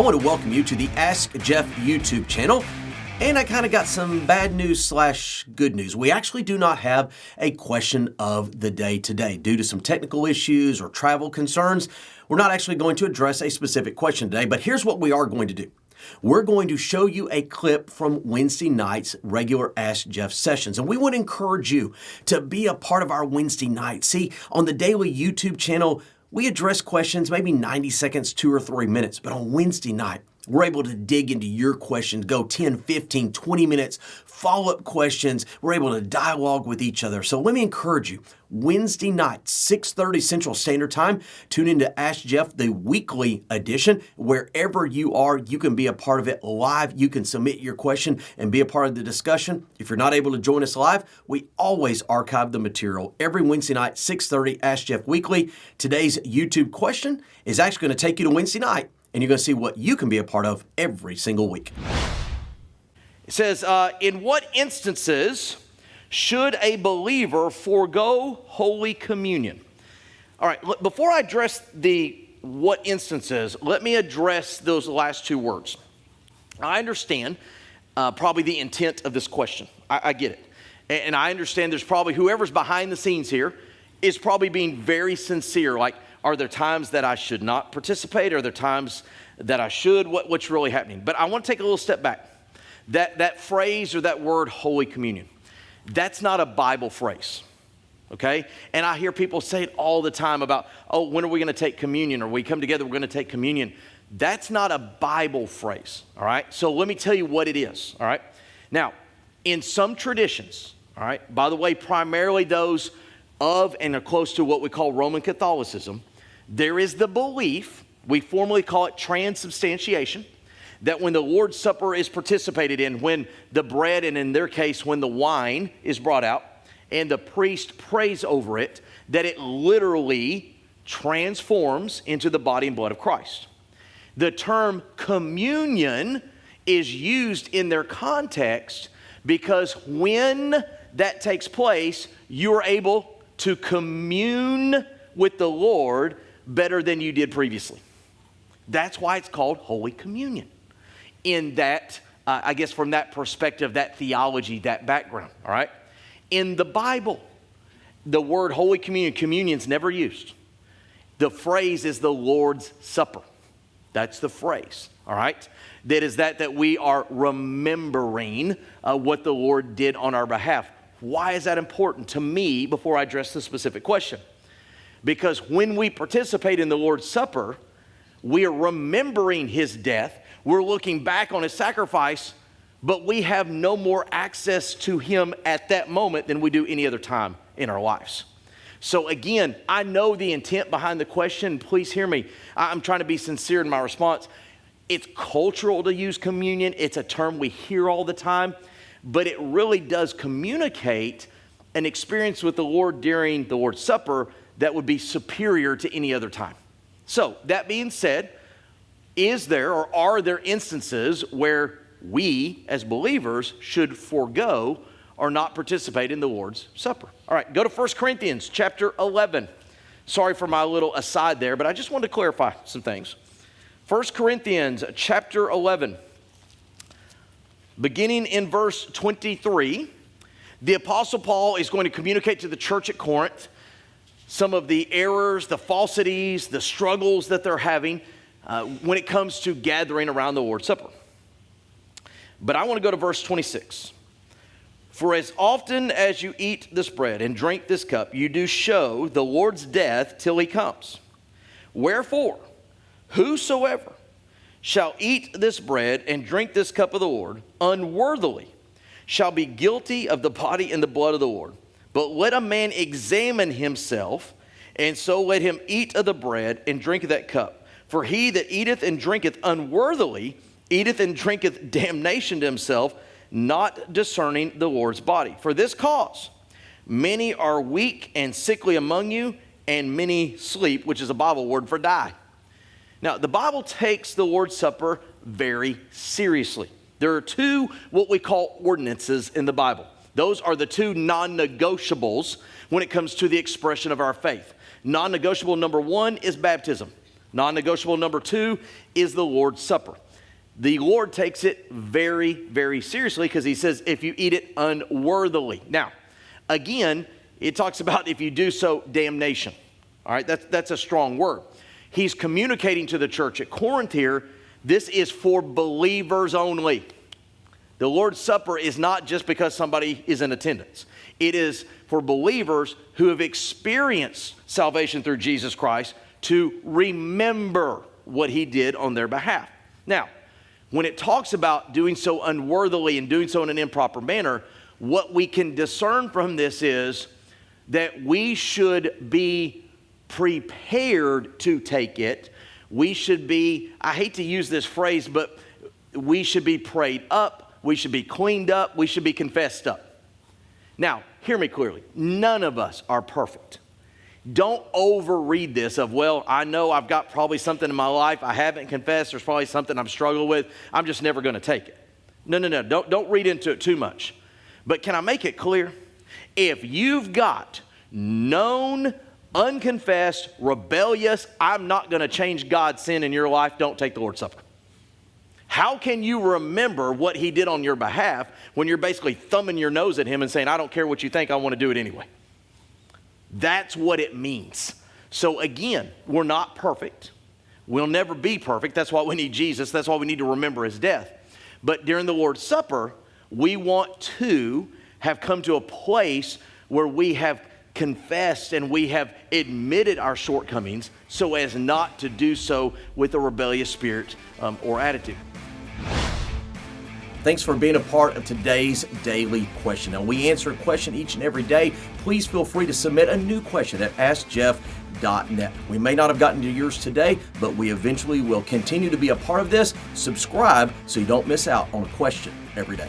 want to welcome you to the Ask Jeff YouTube channel. And I kind of got some bad news / good news. We actually do not have a question of the day today. Due to some technical issues or travel concerns, we're not actually going to address a specific question today, but here's what we are going to do. We're going to show you a clip from Wednesday night's regular Ask Jeff sessions. And we would encourage you to be a part of our Wednesday night. See, on the daily YouTube channel, we address questions maybe 90 seconds, 2 or 3 minutes. But on Wednesday night, we're able to dig into your questions, go 10, 15, 20 minutes, follow-up questions. We're able to dialogue with each other. So let me encourage you, Wednesday night, 6:30 Central Standard Time, tune into Ask Jeff, the weekly edition. Wherever you are, you can be a part of it live. You can submit your question and be a part of the discussion. If you're not able to join us live, we always archive the material every Wednesday night, 6:30, Ask Jeff Weekly. Today's YouTube question is actually going to take you to Wednesday night, and you're going to see what you can be a part of every single week. It says, in what instances should a believer forego Holy Communion? All right, before I address the what instances, let me address those last two words. I understand probably the intent of this question. I get it. And I understand there's probably whoever's behind the scenes here is probably being very sincere. Like, are there times that I should not participate? Are there times that I should? What's really happening? But I want to take a little step back. That phrase or that word, Holy Communion, that's not a Bible phrase, okay? And I hear people say it all the time about, oh, when are we going to take communion? Or we come together, we're going to take communion. That's not a Bible phrase, all right? So let me tell you what it is, all right? Now, in some traditions, all right, by the way, primarily those of and are close to what we call Roman Catholicism, there is the belief, we formally call it transubstantiation, that when the Lord's Supper is participated in, when the bread, and in their case, when the wine is brought out, and the priest prays over it, that it literally transforms into the body and blood of Christ. The term communion is used in their context because when that takes place, you're able to commune with the Lord better than you did previously. That's why it's called Holy Communion. In that, I guess from that perspective, that theology, that background, all right? In the Bible, the word Holy Communion, communion's never used. The phrase is the Lord's Supper. That's the phrase, all right? That is that we are remembering what the Lord did on our behalf. Why is that important to me before I address the specific question? Because when we participate in the Lord's Supper, we are remembering his death. We're looking back on his sacrifice, but we have no more access to him at that moment than we do any other time in our lives. So again, I know the intent behind the question. Please hear me. I'm trying to be sincere in my response. It's cultural to use communion. It's a term we hear all the time, but it really does communicate an experience with the Lord during the Lord's Supper that would be superior to any other time. So that being said, is there or are there instances where we as believers should forego or not participate in the Lord's Supper? All right, go to 1 Corinthians chapter 11. Sorry for my little aside there, but I just wanted to clarify some things. 1 Corinthians chapter 11, beginning in verse 23, the Apostle Paul is going to communicate to the church at Corinth some of the errors, the falsities, the struggles that they're having when it comes to gathering around the Lord's Supper. But I want to go to verse 26. For as often as you eat this bread and drink this cup, you do show the Lord's death till he comes. Wherefore, whosoever shall eat this bread and drink this cup of the Lord unworthily shall be guilty of the body and the blood of the Lord. But let a man examine himself, and so let him eat of the bread and drink of that cup. For he that eateth and drinketh unworthily eateth and drinketh damnation to himself, not discerning the Lord's body. For this cause, many are weak and sickly among you, and many sleep, which is a Bible word for die. Now, the Bible takes the Lord's Supper very seriously. There are two what we call ordinances in the Bible. Those are the two non-negotiables when it comes to the expression of our faith. Non-negotiable number one is baptism. Non-negotiable number 2 is the Lord's Supper. The Lord takes it very, very seriously because he says, if you eat it unworthily. Now, again, it talks about if you do so, damnation. All right, that's a strong word. He's communicating to the church at Corinth here, this is for believers only. The Lord's Supper is not just because somebody is in attendance. It is for believers who have experienced salvation through Jesus Christ to remember what he did on their behalf. Now, when it talks about doing so unworthily and doing so in an improper manner, what we can discern from this is that we should be prepared to take it. We should be, I hate to use this phrase, but we should be prayed up, we should be cleaned up, we should be confessed up. Now, hear me clearly. None of us are perfect. Don't overread this of, well, I know I've got probably something in my life I haven't confessed. There's probably something I'm struggling with. I'm just never going to take it. No. Don't read into it too much. But can I make it clear? If you've got known, unconfessed, rebellious, I'm not going to change God's sin in your life, don't take the Lord's Supper. How can you remember what he did on your behalf when you're basically thumbing your nose at him and saying, I don't care what you think, I want to do it anyway? That's what it means. So again, we're not perfect. We'll never be perfect. That's why we need Jesus. That's why we need to remember his death. But during the Lord's Supper, we want to have come to a place where we have confessed and we have admitted our shortcomings so as not to do so with a rebellious spirit or attitude. Thanks for being a part of today's daily question. Now, we answer a question each and every day. Please feel free to submit a new question at AskJeff.net. We may not have gotten to yours today, but we eventually will continue to be a part of this. Subscribe so you don't miss out on a question every day.